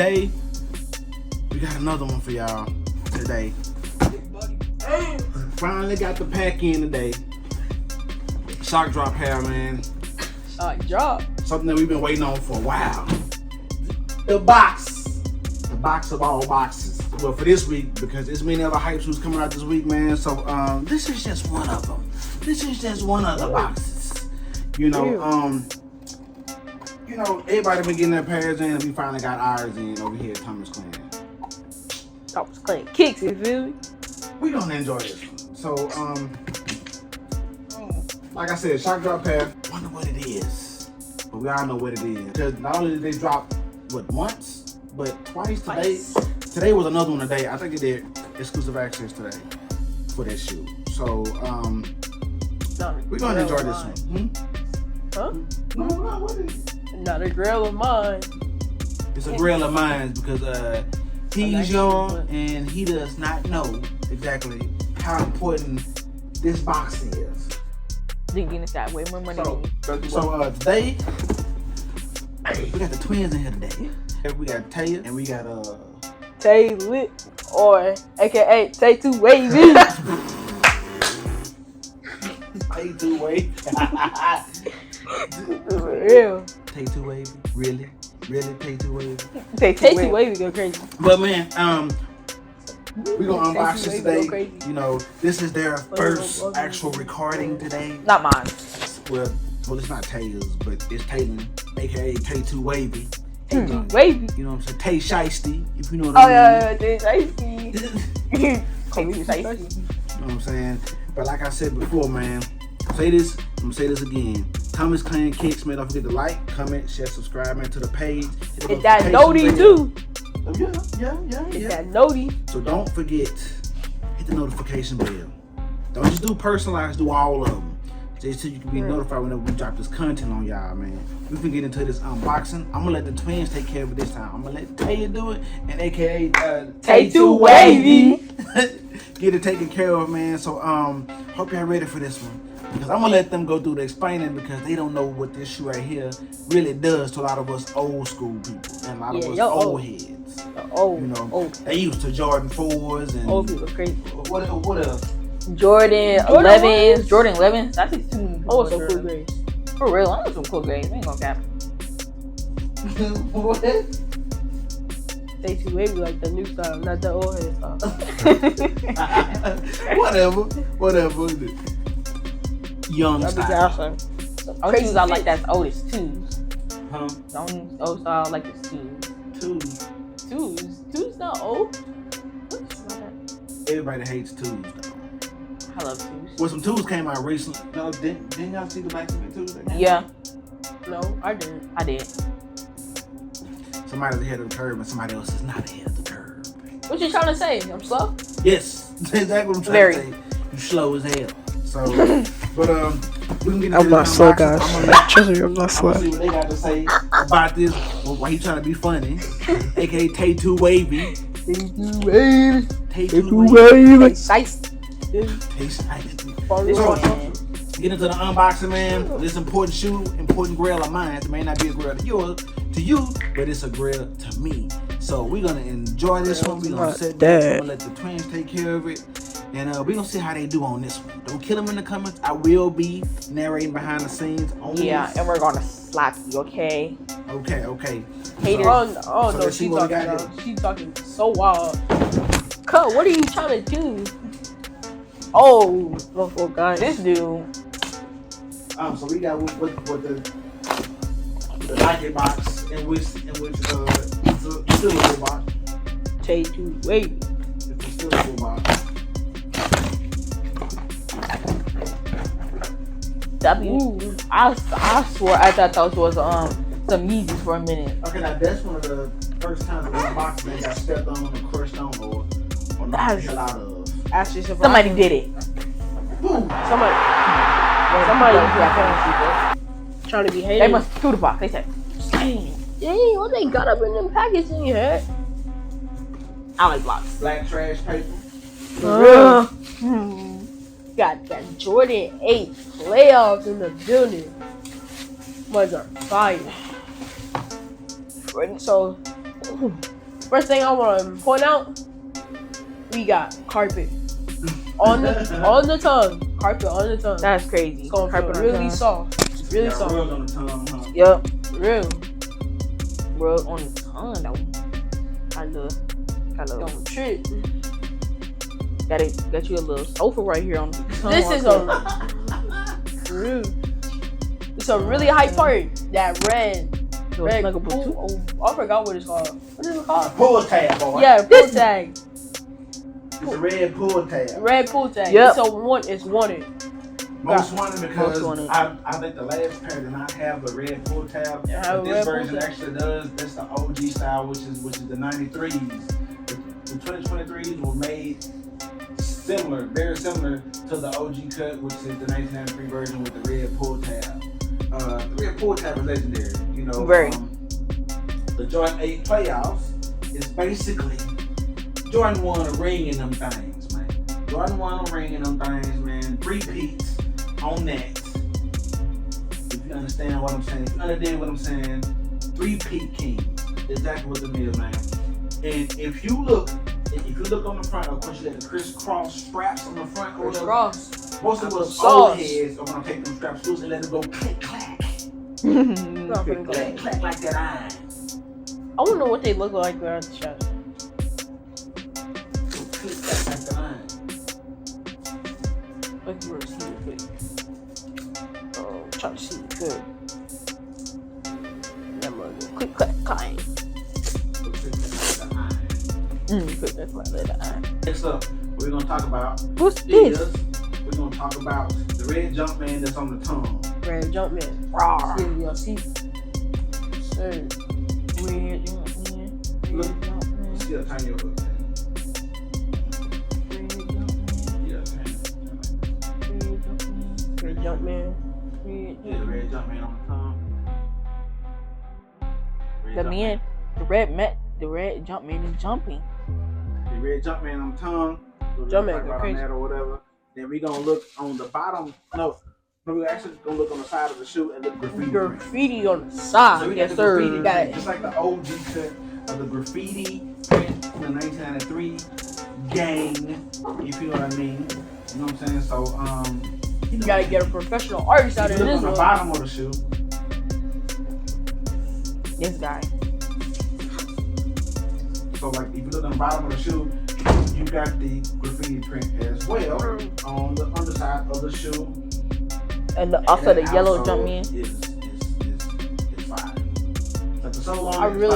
today we got another one for y'all today. Finally got the pack in today. Shock drop hair, man. Shock drop. Something that we've been waiting on for a while. The box. The box of all boxes. Well, for this week, because there's many other hype shoes coming out this week, man. So this is just one of them. This is just one of the boxes. You know, everybody been getting their pairs in, and we finally got ours in over here at Thomas Clan. Thomas Clan kicks, you feel me? We gonna enjoy this one. So, like I said, shock drop pair. Wonder what it is, but we all know what it is. Because not only did they drop once, but twice today. Today was another one today. I think they did exclusive access today for this shoe. So, we're gonna enjoy this one. Huh? No, what is it? Not a grill of mine. It's a grill of mine because he's young and he does not know exactly how important this box is. This got way more money than you. So today, we got the twins in here today. We got Taya and we got Tay Lit, or AKA Tay Too Wavy. Tay Too Wavy. For real. Tay Too Wavy. Really? Tay Too Wavy. Tay Too Wavy go crazy. But man, we're gonna unbox this today. You know, this is their first actual recording today. Not mine. Well, it's not Taylor's, but it's Taylor, aka Tay Too Wavy. Wavy. You know what I'm saying? Tay Shiesty, if you know what I mean. Yeah, Tay Shiesty. Call me Shiesty. You know what I'm saying? But like I said before, man, say this, I'm gonna say this again. Thomas Clan Kicks, man. Don't forget to like, comment, share, subscribe, man, to the page. Hit that noti too. Yeah. Hit that noti. So don't forget, hit the notification bell. Don't just do personalized, do all of them. Just so you can be notified whenever we drop this content on y'all, man. We can get into this unboxing. I'm gonna let the twins take care of it this time. I'm gonna let Taya do it, and AKA Tay Too Wavy. Get it taken care of, man. So hope y'all ready for this one. Because I'm gonna let them go through the explaining because they don't know what this shoe right here really does to a lot of us old school people and a lot of us old heads. You know, they used to Jordan 4s and old people crazy. What else? Jordan 11s. Jordan 11s. I think some cool grades. For real, I know some cool grades. I ain't gonna cap. What? Tay Too Wavy like the new style, not the old head style. Whatever. Young style. Only shoes I like that's old is twos. Huh? The only old style I like is twos. Twos not old. Everybody hates twos though. I love twos. Well, some twos came out recently. No, didn't y'all see the back of the twos? Yeah. No, I didn't. I did. Somebody's ahead of the curve and somebody else is not ahead of the curve. What you trying to say? I'm slow? Yes, exactly what I'm trying to say. You slow as hell. So, but we can get into I'm not slow, guys. Trust me, I'm not I'm slow. gonna see what they got to say about this. Why he trying to be funny? AKA Tay Too Wavy. Tay Too Wavy. Tay Too Wavy. Tay Get into the unboxing, man. This important shoe, important grill of mine. It may not be a grill to you, but it's a grill to me. So we're gonna enjoy this one. We're gonna sit back. I'm gonna let the twins take care of it. And we're gonna see how they do on this one. Don't kill them in the comments. I will be narrating behind the scenes on this. And we're gonna slap you, okay? Okay. Haters. No, she's talking so wild. Cut, what are you trying to do? Oh God, this dude. So we got what the Nike box in which it's a silver box. Tay Too Wavy. It's a silver box. I swore I thought those was some Yeezys for a minute. Okay, now that's one of the first times that my box man got stepped on and crushed on or knocked the hell out of. Somebody did it. Who? Somebody trying to be hating. They must do the box. They said, dang, what they got up in them packets in your head? I like blocks. Black trash paper. Got that Jordan 8 playoffs in the building. Was on fire. So, First thing I want to point out, we got carpet on the tongue. Carpet on the tongue. That's crazy. It's gonna Carpet feel on really tongue. soft. Really Got soft. rubs on the tongue, huh? Yup. Real. Rub on the tongue though. I love. Don't trip. Got you a little sofa right here on the tongue. This is real. It's a really high part. That red pool. Oh, I forgot what it's called. What is it called? Pull tab, boy. Yeah, pull tag. It's a red pull tab. Red pull tag. Yep. It's wanted. Most wanted because Most wanted. I think the last pair did not have the red pull tab. Yeah, But this red pull version tab. actually does. That's the OG style, which is the 93s. The 2023s were made similar, very similar to the OG cut, which is the 1993 version with the red pull tab. The red pull tab is legendary. You know, Very. The Jordan 8 playoffs is basically Jordan 1 a ring in them things, man. Jordan 1 a ring in them things, man. 3 peats on that. If you understand what I'm saying, if you understand what I'm saying, 3 peat kings. Exactly what it is, man. And if you look on the front, of course you got the crisscross straps on the front or whatever. Cross. Most of us Sauce. old heads are gonna take them straps loose and let them go click clack. Not Click clack like that iron. I wonder what they look like without the shots. Click clack like that iron. Let's see it quick. Try to see it good. That mother quick clack kind. Click clack like that iron. Quick clack like that eye. Next up, we're gonna talk about What's this? we're gonna talk about the red Jumpman that's on the tongue. Red Jumpman. Rawr. Yeah, y'all see? Sir. Red Jumpman. Look. Red Jumpman. See that tiny hook. Red Jumpman. Yeah, tiny. Red Jumpman. Red Jumpman. Yeah, the red Jumpman on the tongue. Red The Jumpman. man, the red Jumpman is jumping. The red Jumpman on the tongue. Jumpman Right go on crazy. that or whatever. Then we gonna look on the bottom. No, we're actually gonna look on the side of the shoe and look graffiti. print. Graffiti on the So side. we got Yes, the sir. graffiti Got print, it. just like the OG cut of the graffiti print from the 1993 gang. If you know what I mean. You know what I'm saying? So You gotta get a professional artist out if of you look this on the one. bottom of the shoe. This guy. So like if you look on the bottom of the shoe, you got the graffiti print as well on the underside of the shoe. And also the that yellow also Jumpman. is fire. Like the so long I really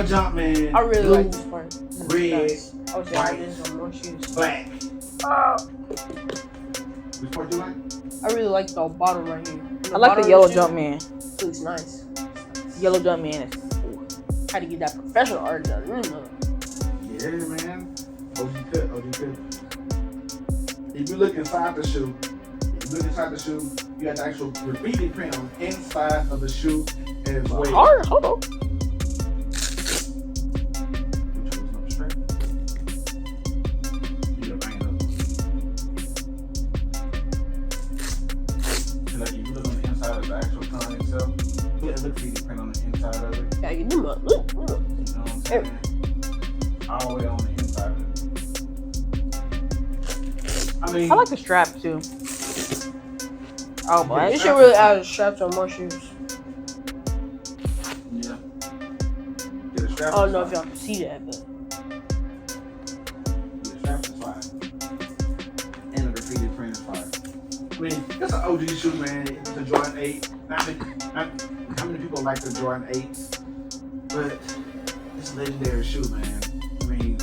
Jumpman. I really blue, like this part. red, Nice. I was white, this on more shoes. black. Which part you like? I really like the bottom right here. I like the yellow Jumpman. Looks nice. Yellow Jumpman is. Had to get that professional artist out of this one. Yeah, man. OG cut. If you look inside the shoe, you got the actual graffiti print on the inside of the shoe as well. Hard. Hold on. Which was up straight. You gotta bang it up. And like if you look on the inside of the actual tongue itself, you got the graffiti print on the inside of it. Yeah, you them up. Look. You know what I'm saying? All the way on the inside of it. I mean, I like the strap too. Oh boy. You should really add straps on more shoes. yeah. Get a strap. I don't know if y'all can see that, but The strap is fire. And the graffiti print is fire. I mean, that's an OG shoe, man. It's a Jordan 8. Not how many people like the Jordan 8s? But it's a legendary shoe, man. I mean,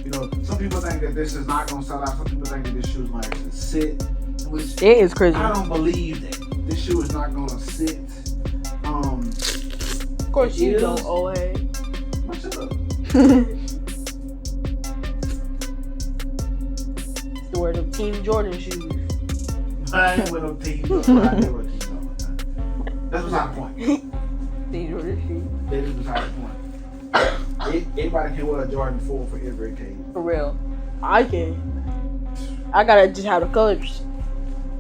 you know, some people think that this is not going to sell out. Some people think that this shoe is like to sit. Which It is crazy. I don't believe that. This shoe is not going to sit. of course you It don't, is. old head. Shut up. To wear the Team Jordan shoes. I ain't with no team. I ain't with team. That's beside the point. Team Jordan shoes. That is beside the point. Everybody can wear a Jordan 4 for every occasion. For real. I can. I gotta just have the colors.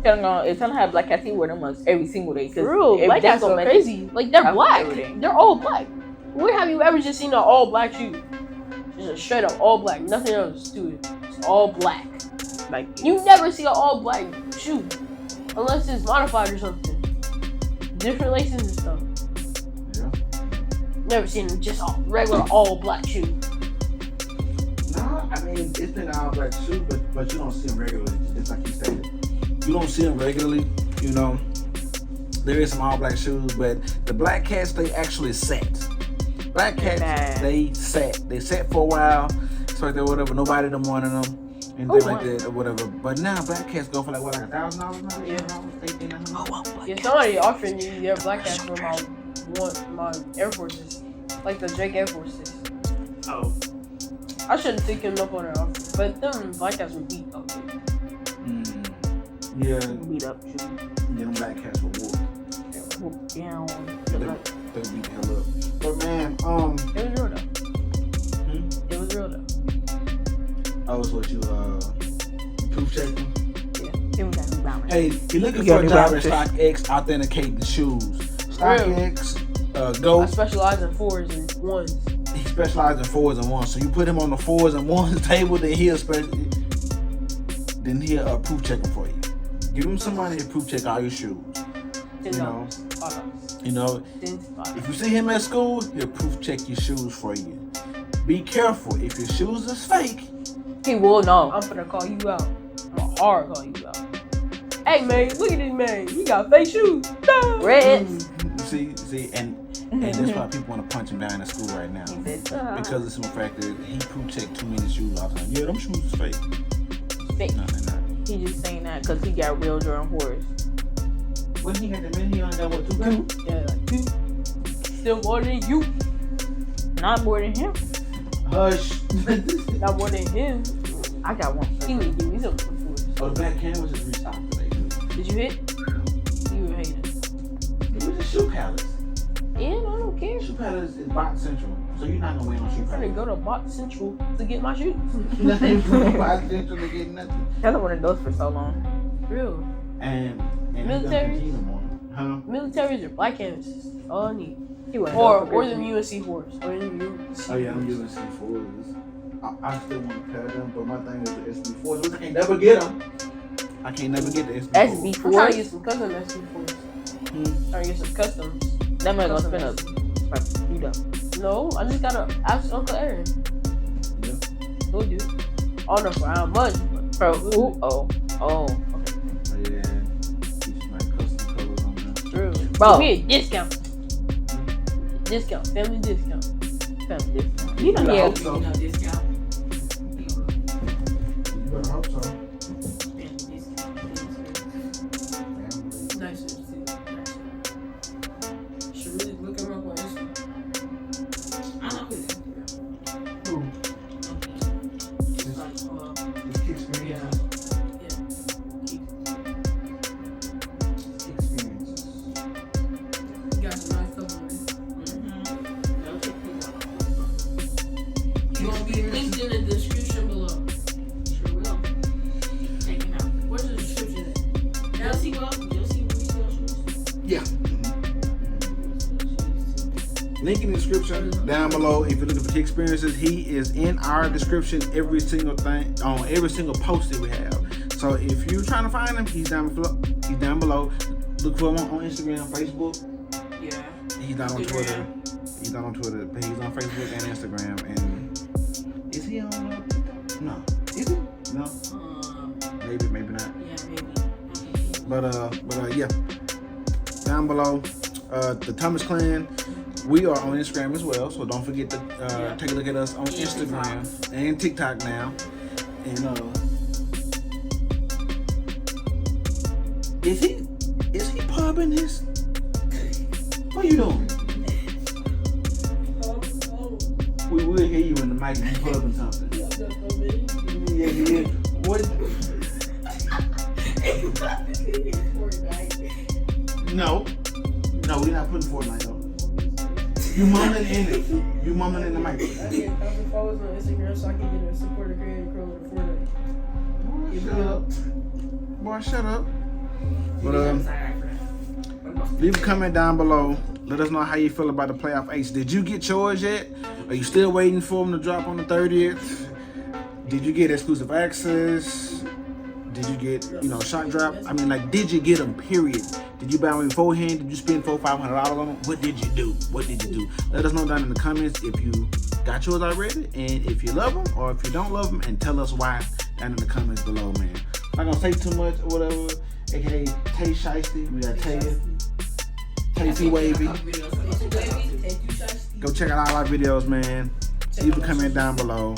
It's gonna have Black Cats wear them every single day. For real. Black that's cats go what crazy. Like they're That's black. everything. They're all black. When have you ever just seen an all black shoe? Just a straight up all black, nothing else to it. It's all black. Like You never see an all black shoe unless it's modified or something. Different laces and stuff. Yeah. Never seen just a regular all black shoe. No, I mean it's been an all black shoe, but you don't see them regularly. Just like you stated, you don't see them regularly. You know, there is some all black shoes, but the black cats they actually set. Black cats Nah. they set for a while. So like that whatever. Nobody them wanted them. Anything like that or whatever. But now black cats go for like what, like $1,000 now? Yeah. $1,800. Yeah, somebody offered me their black hats for my Air Forces, like the Drake Air Forces. Oh. I should have taken them up on their offer, but them black hats were beat up. Yeah. beat up shoes. Them black cats were whooped. Whoop down. They beat the hell up. But man, It was real though. It was real though. I was what you proof checking. Then we got new balance. Hey, you looking You got for a New job at Balances. StockX authenticating shoes. StockX, I Go. specialize in 4s and 1s. He specializes in 4s and 1s. So you put him on the 4s and 1s table, then he'll proof check them for you. Give him some money to proof check all your shoes. $10. You know, $10. if you see him at school, he'll proof check your shoes for you. Be careful. If your shoes is fake, He will know. I'm finna call you out. I'm gonna hard call you out. Hey man, look at this man. He got fake shoes. No. Red. see, and that's why people want to punch him down at school right now. Because of the fact that he proof checked too many shoes all the time. Yeah, them shoes is fake. Fake. No, they're not. He just saying that because he got real Jordan horse. When he had the many, he only got what, 2 pounds? Yeah, like 2. Still more than you. Not more than him. Hush. Not more than him. I got one. He need to give me some fours. Oh, the black canvas is restocked today. Did you hit? You were hating. It was a Shoe Palace. Yeah, I don't care. Shoe Palace is Bot Central, so you're not gonna win on Shoe I'm Palace. finna go to Bot Central to get my shoes. Nothing from Bot Central to get nothing. Hasn't worn those for so long. Real. And Military? he done Huh? Militaries are black canvases. All I need. He went Or those for them Christmas. UNC 4s. Or them UNC Oh yeah, I'm using C4s. I still want to pair them, but my thing is the SB4s, which I can't never get them. I can't never get the SB4s. I'm trying to SB4. get some custom SB4s. Trying to get some customs. That man gonna Custom spend up. SB. Like, you know. No, I just gotta ask Uncle Aaron. Yeah. We'll do. I don't know for how much, but Bro, ooh, oh. Okay. But yeah, keep my custom colors on them. true. Bro. We a discount. Discount. Family discount. Family discount. You know, I yeah. hope so. You better hope so. Nice. Should really look him up on Instagram. Who? This Kick Experience. Experiences. Got some nice supplements. You gonna be linked in the description below. Sure will. Check it out. Where's the description at? You'll see what we sell shoes. Yeah. Link in the description down below. If you're looking for Kick Experiences, he is in our description every single thing on every single post that we have. So if you're trying to find him, he's down below. He's down below. Look for him on Instagram, Facebook. Yeah. He's not on Twitter. He's not on Twitter, but he's on Facebook and Instagram. And is he on? No. Is he? No. Maybe, maybe not. Yeah, maybe. But yeah. Down below, the Thomas Clan. We are on Instagram as well, so don't forget to take a look at us on Instagram and TikTok now. And is he pubbing his? What are you doing? We will hear you in the mic if you pubbing something. Yeah, yeah. What? No, we're not putting Fortnite on. You mumbling in it. You mumbling in the mic. I get 1,000 followers on Instagram so I can get a supporter creator code for Fortnite. Boy, shut up. Boy, shut up. But Leave a comment down below. Let us know how you feel about the playoff 8s. Did you get yours yet? Are you still waiting for them to drop on the 30th? Did you get exclusive access? Did you get, shock drop? I mean, like, did you get them, period? Did you buy them beforehand? Did you spend $400-$500 on them? What did you do? What did you do? Let us know down in the comments if you got yours already, and if you love them, or if you don't love them, and tell us why down in the comments below, man. I'm not gonna say too much or whatever, aka Tay Shiesty. We got Taya. Tay T Wavy. Go check out all our videos, man. Leave a comment down below.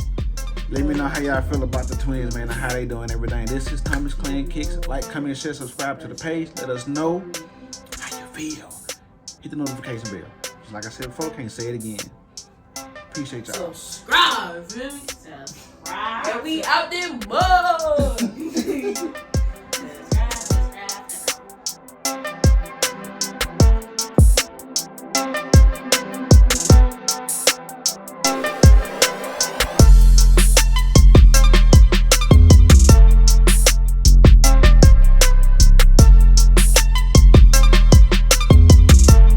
Let me know how y'all feel about the twins, man, and how they doing everything. This is Thomas Clan Kicks. Like, comment, share, subscribe to the page. Let us know how you feel. Hit the notification bell. Just like I said before, can't say it again. Appreciate y'all. Subscribe, feel me? Subscribe. And we out there, boy.